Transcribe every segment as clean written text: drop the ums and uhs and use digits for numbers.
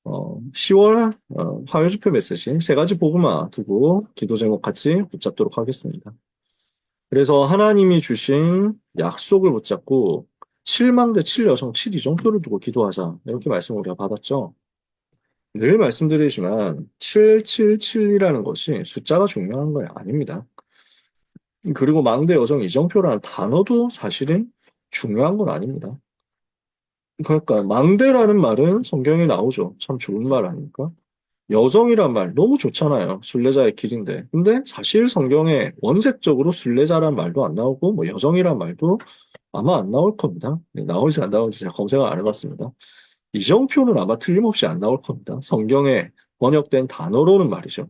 10월 화요집회 메시지 세 가지 복음화 두고 기도 제목 같이 붙잡도록 하겠습니다. 그래서 하나님이 주신 약속을 붙잡고 7망대 7여성 7이정표를 두고 기도하자 이렇게 말씀을 우리가 받았죠. 늘 말씀드리지만 777이라는 것이 숫자가 중요한 건 아닙니다. 그리고 망대 여정 이정표라는 단어도 사실은 중요한 건 아닙니다. 그러니까 망대라는 말은 성경에 나오죠. 참 좋은 말 아닙니까? 여정이란 말 너무 좋잖아요. 순례자의 길인데. 근데 사실 성경에 원색적으로 순례자란 말도 안 나오고 뭐 여정이란 말도 아마 안 나올 겁니다. 네, 나올지 안 나올지 제가 검색을 안 해봤습니다. 이정표는 아마 틀림없이 안 나올 겁니다. 성경에 번역된 단어로는 말이죠.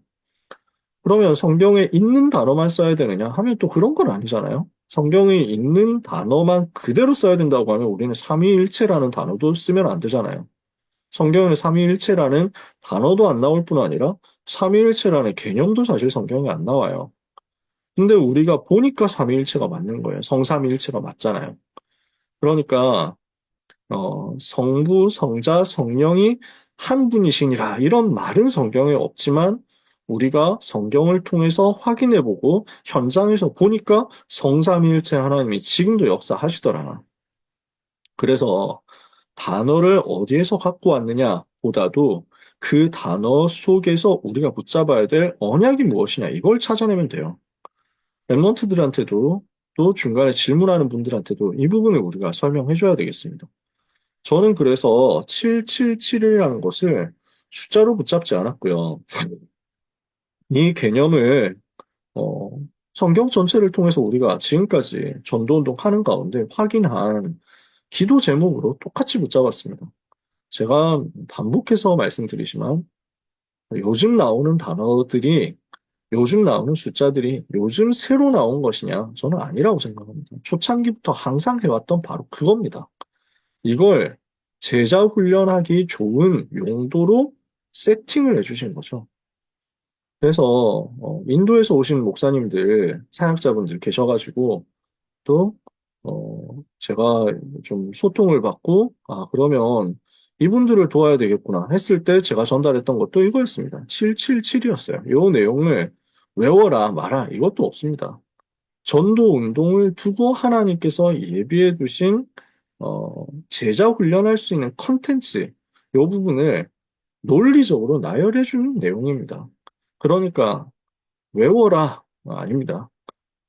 그러면 성경에 있는 단어만 써야 되느냐 하면 또 그런 건 아니잖아요. 성경에 있는 단어만 그대로 써야 된다고 하면 우리는 삼위일체라는 단어도 쓰면 안 되잖아요. 성경에는 삼위일체라는 단어도 안 나올 뿐 아니라 삼위일체라는 개념도 사실 성경에 안 나와요. 근데 우리가 보니까 삼위일체가 맞는 거예요. 성삼위일체가 맞잖아요. 그러니까 성부, 성자, 성령이 한 분이시니라 이런 말은 성경에 없지만 우리가 성경을 통해서 확인해보고 현장에서 보니까 성삼위일체 하나님이 지금도 역사하시더라. 그래서 단어를 어디에서 갖고 왔느냐 보다도 그 단어 속에서 우리가 붙잡아야 될 언약이 무엇이냐 이걸 찾아내면 돼요. 랩런트들한테도 또 중간에 질문하는 분들한테도 이 부분을 우리가 설명해 줘야 되겠습니다. 저는 그래서 777이라는 것을 숫자로 붙잡지 않았고요. 이 개념을 어, 성경 전체를 통해서 우리가 지금까지 전도운동 하는 가운데 확인한 기도 제목으로 똑같이 붙잡았습니다. 제가 반복해서 말씀드리지만 요즘 나오는 단어들이 요즘 나오는 숫자들이 요즘 새로 나온 것이냐? 저는 아니라고 생각합니다. 초창기부터 항상 해왔던 바로 그겁니다. 이걸 제자 훈련하기 좋은 용도로 세팅을 해주신 거죠. 그래서 인도에서 오신 목사님들, 사역자분들 계셔가지고 또 제가 좀 소통을 받고 아 그러면 이분들을 도와야 되겠구나 했을 때 제가 전달했던 것도 이거였습니다. 777이었어요. 이 내용을 외워라 마라 이것도 없습니다. 전도 운동을 두고 하나님께서 예비해 두신 제자 훈련할 수 있는 컨텐츠 이 부분을 논리적으로 나열해 주는 내용입니다. 그러니까 외워라 아닙니다.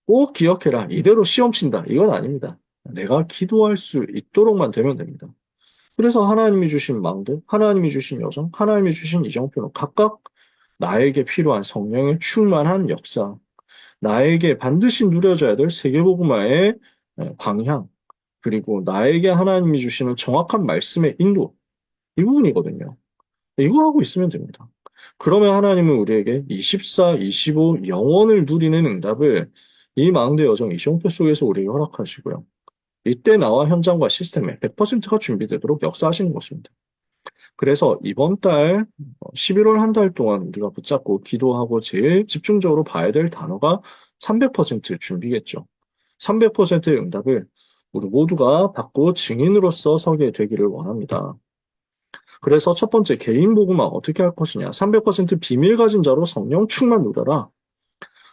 꼭 기억해라. 이대로 시험 친다. 이건 아닙니다. 내가 기도할 수 있도록만 되면 됩니다. 그래서 하나님이 주신 망대, 하나님이 주신 여정, 하나님이 주신 이정표는 각각 나에게 필요한 성령의 충만한 역사, 나에게 반드시 누려져야 될 세계복음화의 방향, 그리고 나에게 하나님이 주시는 정확한 말씀의 인도, 이 부분이거든요. 이거 하고 있으면 됩니다. 그러면 하나님은 우리에게 24, 25 영원을 누리는 응답을 이 망대 여정 이정표 속에서 우리에게 허락하시고요. 이때 나와 현장과 시스템에 100%가 준비되도록 역사하시는 것입니다. 그래서 이번 달 11월 한 달 동안 우리가 붙잡고 기도하고 제일 집중적으로 봐야 될 단어가 300% 준비겠죠. 300%의 응답을 우리 모두가 받고 증인으로서 서게 되기를 원합니다. 그래서 첫 번째 개인 복음화 어떻게 할 것이냐. 300% 비밀 가진 자로 성령 충만 누려라.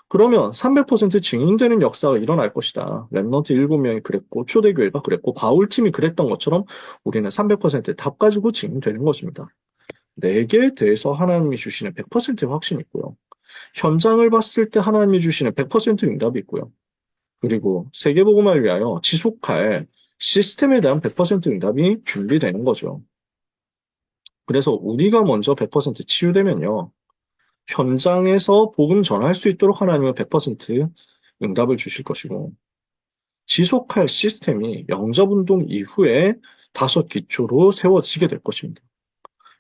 그러면 300% 증인되는 역사가 일어날 것이다. 랩넌트 7명이 그랬고 초대교회가 그랬고 바울팀이 그랬던 것처럼 우리는 300%의 답 가지고 증인되는 것입니다. 내게 대해서 하나님이 주시는 100%의 확신이 있고요. 현장을 봤을 때 하나님이 주시는 100% 응답이 있고요. 그리고 세계복음화를 위하여 지속할 시스템에 대한 100% 응답이 준비되는 거죠. 그래서 우리가 먼저 100% 치유되면요. 현장에서 복음 전할 수 있도록 하나님은 100% 응답을 주실 것이고, 지속할 시스템이 영접운동 이후에 다섯 기초로 세워지게 될 것입니다.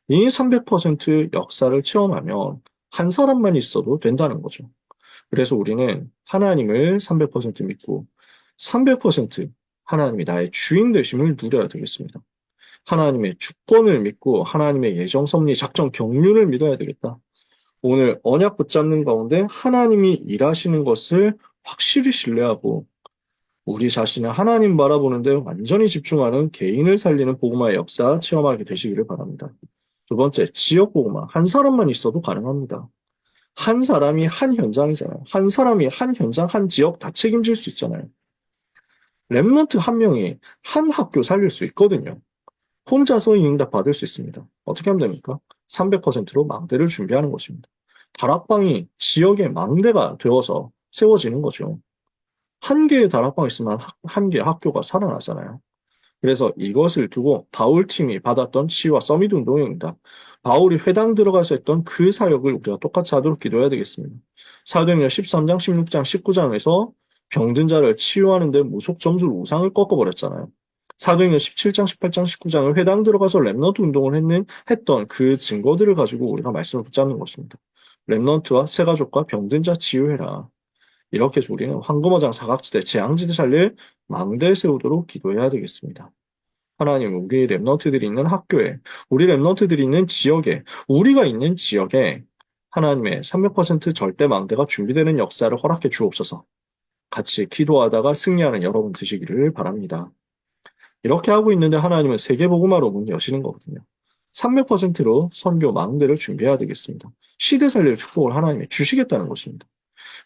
이 300% 역사를 체험하면 한 사람만 있어도 된다는 거죠. 그래서 우리는 하나님을 300% 믿고 300% 하나님이 나의 주인 되심을 누려야 되겠습니다. 하나님의 주권을 믿고 하나님의 예정 섭리 작전 경륜을 믿어야 되겠다. 오늘 언약 붙잡는 가운데 하나님이 일하시는 것을 확실히 신뢰하고 우리 자신을 하나님 바라보는데 완전히 집중하는 개인을 살리는 복음화의 역사 체험하게 되시기를 바랍니다. 두 번째, 지역복음화. 한 사람만 있어도 가능합니다. 한 사람이 한 현장이잖아요. 한 사람이 한 현장, 한 지역 다 책임질 수 있잖아요. 랩런트 한 명이 한 학교 살릴 수 있거든요. 혼자서 이 응답 받을 수 있습니다. 어떻게 하면 됩니까? 300%로 망대를 준비하는 것입니다. 다락방이 지역의 망대가 되어서 세워지는 거죠. 한 개의 다락방 있으면 한 개의 학교가 살아나잖아요. 그래서 이것을 두고 바울팀이 받았던 치유와 서밋 운동입니다. 바울이 회당 들어가서 했던 그 사역을 우리가 똑같이 하도록 기도해야 되겠습니다. 사도행전 13장, 16장, 19장에서 병든 자를 치유하는데 무속 점수로 우상을 꺾어버렸잖아요. 사도행전 17장, 18장, 19장을 회당 들어가서 랩넌트 운동을 했던 그 증거들을 가지고 우리가 말씀을 붙잡는 것입니다. 랩넌트와 새가족과 병든 자 치유해라. 이렇게 해서 우리는 황금어장 사각지대, 재앙지대 살릴 망대 세우도록 기도해야 되겠습니다. 하나님, 우리 랩넌트들이 있는 학교에, 우리 랩넌트들이 있는 지역에, 우리가 있는 지역에 하나님의 300% 절대 망대가 준비되는 역사를 허락해 주옵소서. 같이 기도하다가 승리하는 여러분 되시기를 바랍니다. 이렇게 하고 있는데 하나님은 세계복음화로 문 여시는 거거든요. 300%로 선교 망대를 준비해야 되겠습니다. 시대 살릴 축복을 하나님이 주시겠다는 것입니다.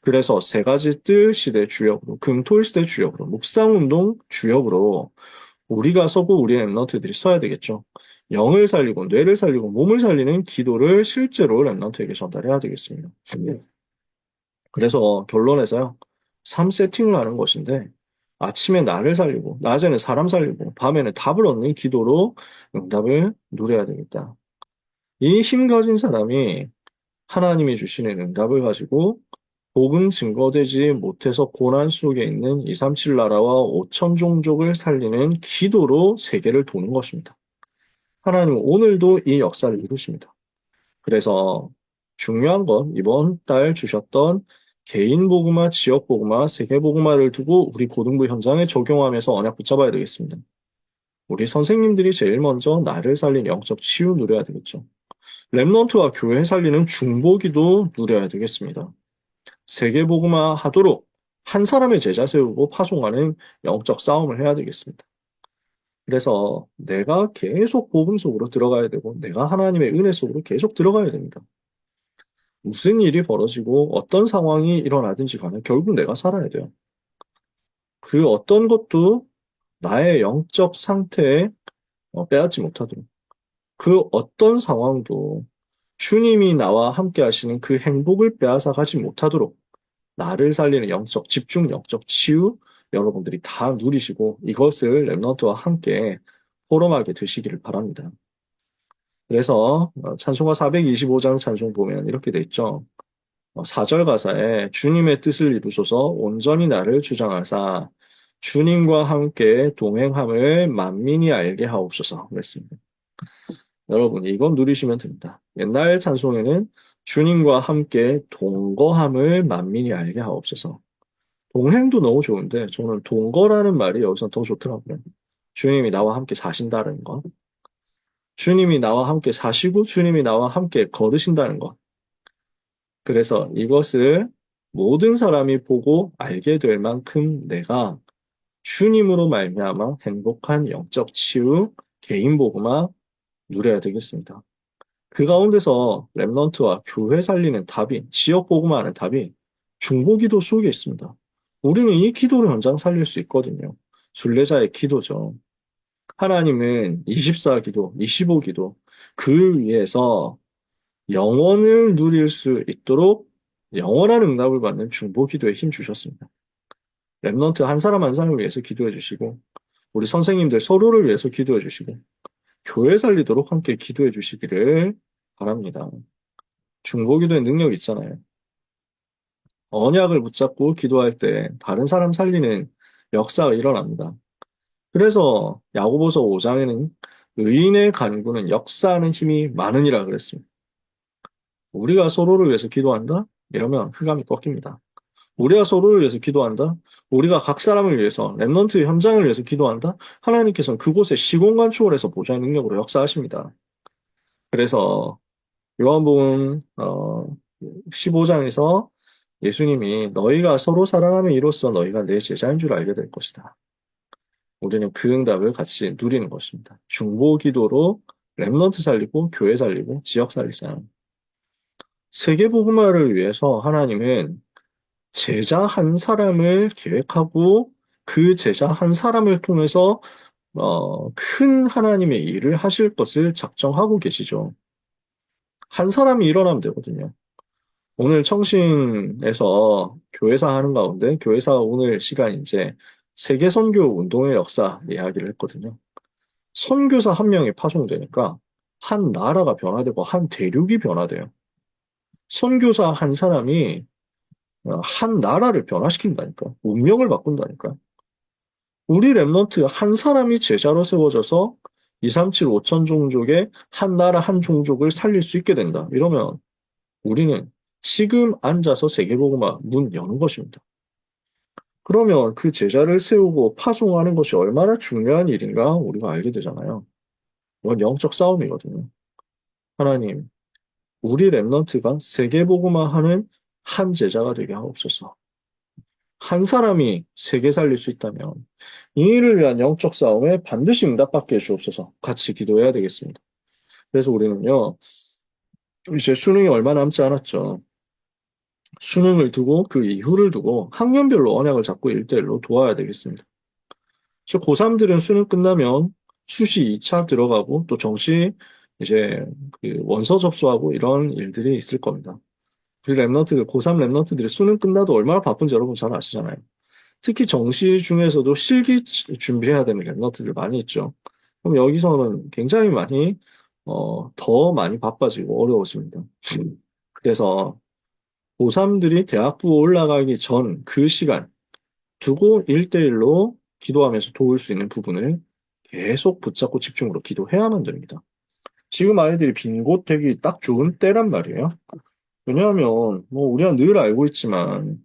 그래서 세 가지 뜰 시대 주역으로, 금토일 시대 주역으로, 묵상운동 주역으로 우리가 서고 우리 랩런트들이 써야 되겠죠. 영을 살리고 뇌를 살리고 몸을 살리는 기도를 실제로 랩런트에게 전달해야 되겠습니다. 그래서 결론에서요. 3세팅을 하는 것인데 아침에 나를 살리고 낮에는 사람 살리고 밤에는 답을 얻는 기도로 응답을 누려야 되겠다. 이 힘 가진 사람이 하나님이 주시는 응답을 가지고 복음 증거되지 못해서 고난 속에 있는 237 나라와 5천 종족을 살리는 기도로 세계를 도는 것입니다. 하나님은 오늘도 이 역사를 이루십니다. 그래서 중요한 건 이번 달 주셨던 개인 복음화, 지역 복음화, 세계 복음화를 두고 우리 고등부 현장에 적용하면서 언약 붙잡아야 되겠습니다. 우리 선생님들이 제일 먼저 나를 살린 영적 치유 누려야 되겠죠. 랩런트와 교회 살리는 중보기도 누려야 되겠습니다. 세계복음화 하도록 한 사람의 제자 세우고 파송하는 영적 싸움을 해야 되겠습니다. 그래서 내가 계속 복음 속으로 들어가야 되고 내가 하나님의 은혜 속으로 계속 들어가야 됩니다. 무슨 일이 벌어지고 어떤 상황이 일어나든지 간에 결국 내가 살아야 돼요. 그 어떤 것도 나의 영적 상태에 빼앗지 못하도록 그 어떤 상황도 주님이 나와 함께 하시는 그 행복을 빼앗아 가지 못하도록 나를 살리는 영적 집중, 영적 치유 여러분들이 다 누리시고 이것을 랩넌트와 함께 포럼하게 되시기를 바랍니다. 그래서 찬송가 425장 찬송 보면 이렇게 돼 있죠. 4절 가사에 주님의 뜻을 이루소서 온전히 나를 주장하사 주님과 함께 동행함을 만민이 알게 하옵소서 그랬습니다. 여러분 이건 누리시면 됩니다. 옛날 찬송에는 주님과 함께 동거함을 만민이 알게 하옵소서. 동행도 너무 좋은데 저는 동거라는 말이 여기서 더 좋더라고요. 주님이 나와 함께 사신다는 것. 주님이 나와 함께 사시고 주님이 나와 함께 걸으신다는 것. 그래서 이것을 모든 사람이 보고 알게 될 만큼 내가 주님으로 말미암아 행복한 영적 치유, 개인 복음화 누려야 되겠습니다. 그 가운데서 랩넌트와 교회 살리는 답이, 지역 복음화하는 답이 중보기도 속에 있습니다. 우리는 이 기도를 현장 살릴 수 있거든요. 순례자의 기도죠. 하나님은 24기도, 25기도, 그 위에서 영원을 누릴 수 있도록 영원한 응답을 받는 중보기도에 힘 주셨습니다. 랩넌트 한 사람 한 사람을 위해서 기도해 주시고, 우리 선생님들 서로를 위해서 기도해 주시고, 교회 살리도록 함께 기도해 주시기를 바랍니다. 중보기도에 능력 있잖아요. 언약을 붙잡고 기도할 때 다른 사람 살리는 역사가 일어납니다. 그래서 야고보서 5장에는 의인의 간구는 역사하는 힘이 많으니라 그랬습니다. 우리가 서로를 위해서 기도한다? 이러면 흑암이 꺾입니다. 우리가 서로를 위해서 기도한다? 우리가 각 사람을 위해서 랩넌트 현장을 위해서 기도한다? 하나님께서는 그곳에 시공간 초월해서 보좌의 능력으로 역사하십니다. 그래서 요한복음 15장에서 예수님이 너희가 서로 사랑하면 이로써 너희가 내 제자인 줄 알게 될 것이다. 우리는 그 응답을 같이 누리는 것입니다. 중보기도로 렘넌트 살리고 교회 살리고 지역 살리잖아요. 세계복음화를 위해서 하나님은 제자 한 사람을 계획하고 그 제자 한 사람을 통해서 큰 하나님의 일을 하실 것을 작정하고 계시죠. 한 사람이 일어나면 되거든요. 오늘 청신에서 교회사 하는 가운데 교회사 오늘 시간 이제 세계 선교 운동의 역사 이야기를 했거든요. 선교사 한 명이 파송되니까 한 나라가 변화되고 한 대륙이 변화돼요. 선교사 한 사람이 한 나라를 변화시킨다니까. 운명을 바꾼다니까. 우리 랩런트 한 사람이 제자로 세워져서 237, 5천 종족의 한 나라 한 종족을 살릴 수 있게 된다. 이러면 우리는 지금 앉아서 세계복음화 문 여는 것입니다. 그러면 그 제자를 세우고 파송하는 것이 얼마나 중요한 일인가 우리가 알게 되잖아요. 이건 영적 싸움이거든요. 하나님, 우리 랩런트가 세계복음화하는 한 제자가 되게 하옵소서. 한 사람이 세계 살릴 수 있다면 이 일을 위한 영적 싸움에 반드시 응답받게 해주옵소서. 같이 기도해야 되겠습니다. 그래서 우리는요, 이제 수능이 얼마 남지 않았죠. 수능을 두고 그 이후를 두고 학년별로 언약을 잡고 1대1로 도와야 되겠습니다. 고3들은 수능 끝나면 수시 2차 들어가고 또 정시 이제 그 원서 접수하고 이런 일들이 있을 겁니다. 우리 랩런트들, 고3 랩런트들이 수능 끝나도 얼마나 바쁜지 여러분 잘 아시잖아요. 특히 정시 중에서도 실기 준비해야 되는 랩런트들 많이 있죠. 그럼 여기서는 굉장히 많이, 더 많이 바빠지고 어려워집니다. 그래서 고3들이 대학부 올라가기 전 그 시간 두고 1대1로 기도하면서 도울 수 있는 부분을 계속 붙잡고 집중으로 기도해야만 됩니다. 지금 아이들이 빈 곳 되기 딱 좋은 때란 말이에요. 왜냐하면, 뭐, 우리가 늘 알고 있지만,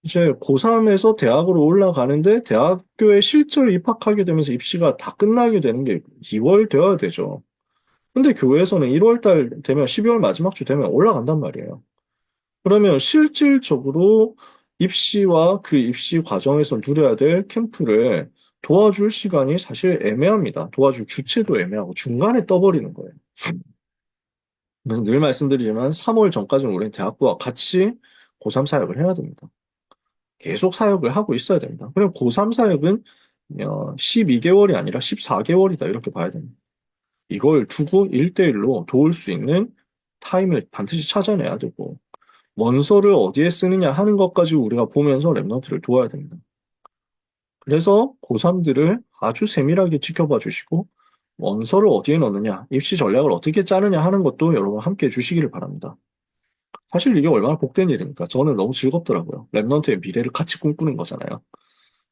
이제 고3에서 대학으로 올라가는데 대학교에 실제로 입학하게 되면서 입시가 다 끝나게 되는 게 2월 되어야 되죠. 근데 교회에서는 1월 달 되면 12월 마지막 주 되면 올라간단 말이에요. 그러면 실질적으로 입시와 그 입시 과정에서 누려야 될 캠프를 도와줄 시간이 사실 애매합니다. 도와줄 주체도 애매하고 중간에 떠버리는 거예요. 그래서 늘 말씀드리지만 3월 전까지는 우리는 대학부와 같이 고3 사역을 해야 됩니다. 계속 사역을 하고 있어야 됩니다. 그리고 고3 사역은 12개월이 아니라 14개월이다 이렇게 봐야 됩니다. 이걸 두고 1대1로 도울 수 있는 타임을 반드시 찾아내야 되고 원서를 어디에 쓰느냐 하는 것까지 우리가 보면서 랩런트를 도와야 됩니다. 그래서 고3들을 아주 세밀하게 지켜봐 주시고 원서를 어디에 넣느냐, 입시 전략을 어떻게 짜느냐 하는 것도 여러분 함께 해주시기를 바랍니다. 사실 이게 얼마나 복된 일입니까? 저는 너무 즐겁더라고요. 랩런트의 미래를 같이 꿈꾸는 거잖아요.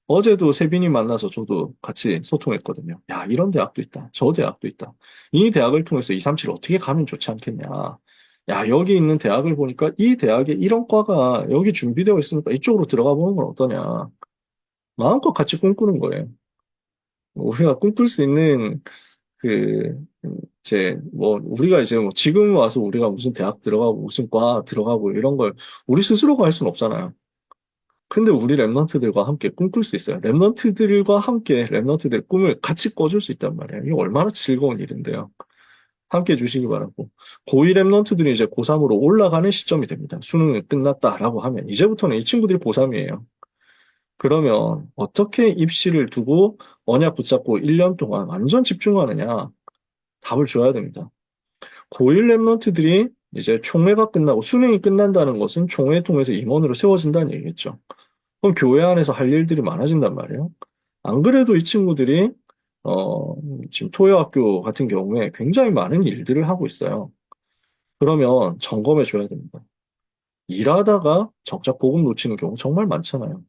어제도 세빈이 만나서 저도 같이 소통했거든요. 야, 이런 대학도 있다. 저 대학도 있다. 이 대학을 통해서 237 어떻게 가면 좋지 않겠냐. 야, 여기 있는 대학을 보니까 이 대학에 이런 과가 여기 준비되어 있으니까 이쪽으로 들어가 보는 건 어떠냐. 마음껏 같이 꿈꾸는 거예요. 우리가 꿈꿀 수 있는 그, 우리가 이제 뭐 지금 와서 우리가 무슨 대학 들어가고 무슨 과 들어가고 이런 걸 우리 스스로가 할 수는 없잖아요. 근데 우리 랩런트들과 함께 꿈꿀 수 있어요. 랩런트들과 함께 랩런트들의 꿈을 같이 꿔줄 수 있단 말이에요. 이게 얼마나 즐거운 일인데요. 함께 해주시기 바라고. 고2 랩런트들이 이제 고3으로 올라가는 시점이 됩니다. 수능이 끝났다라고 하면 이제부터는 이 친구들이 고3이에요. 그러면 어떻게 입시를 두고 언약 붙잡고 1년 동안 완전 집중하느냐 답을 줘야 됩니다. 고1 랩런트들이 이제 총회가 끝나고 수능이 끝난다는 것은 총회 통해서 임원으로 세워진다는 얘기겠죠. 그럼 교회 안에서 할 일들이 많아진단 말이에요. 안 그래도 이 친구들이 지금 토요학교 같은 경우에 굉장히 많은 일들을 하고 있어요. 그러면 점검해 줘야 됩니다. 일하다가 정작 복음 놓치는 경우 정말 많잖아요.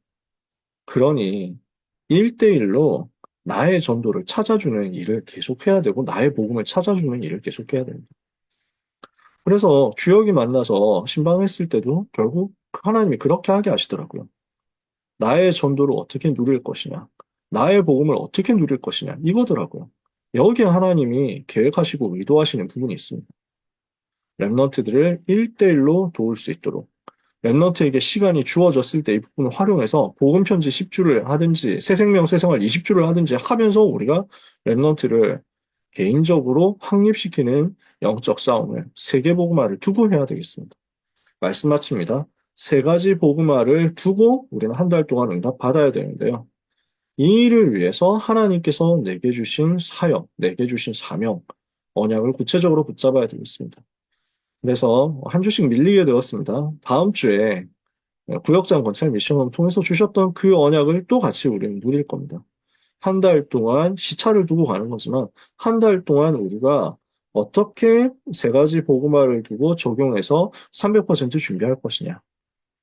그러니 1대1로 나의 전도를 찾아주는 일을 계속해야 되고 나의 복음을 찾아주는 일을 계속해야 됩니다. 그래서 주역이 만나서 신방했을 때도 결국 하나님이 그렇게 하게 하시더라고요. 나의 전도를 어떻게 누릴 것이냐, 나의 복음을 어떻게 누릴 것이냐, 이거더라고요. 여기에 하나님이 계획하시고 의도하시는 부분이 있습니다. 랩런트들을 1대1로 도울 수 있도록, 랩런트에게 시간이 주어졌을 때 이 부분을 활용해서 복음 편지 10주를 하든지, 새생명 새생활 20주를 하든지 하면서 우리가 랩런트를 개인적으로 확립시키는 영적 싸움을 세계 복음화를 두고 해야 되겠습니다. 말씀 마칩니다. 세 가지 복음화를 두고 우리는 한 달 동안 응답 받아야 되는데요. 이 일을 위해서 하나님께서 내게 주신 사역, 내게 주신 사명, 언약을 구체적으로 붙잡아야 되겠습니다. 그래서 한 주씩 밀리게 되었습니다. 다음 주에 구역장 건설 미션을 통해서 주셨던 그 언약을 또 같이 우리는 누릴 겁니다. 한 달 동안 시차를 두고 가는 거지만 한 달 동안 우리가 어떻게 세 가지 복음화를 두고 적용해서 300% 준비할 것이냐.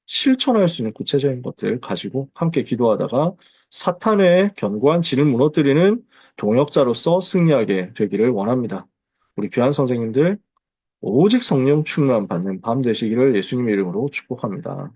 실천할 수 있는 구체적인 것들 가지고 함께 기도하다가 사탄의 견고한 진을 무너뜨리는 동역자로서 승리하게 되기를 원합니다. 우리 귀한 선생님들 오직 성령 충만 받는 밤 되시기를 예수님의 이름으로 축복합니다.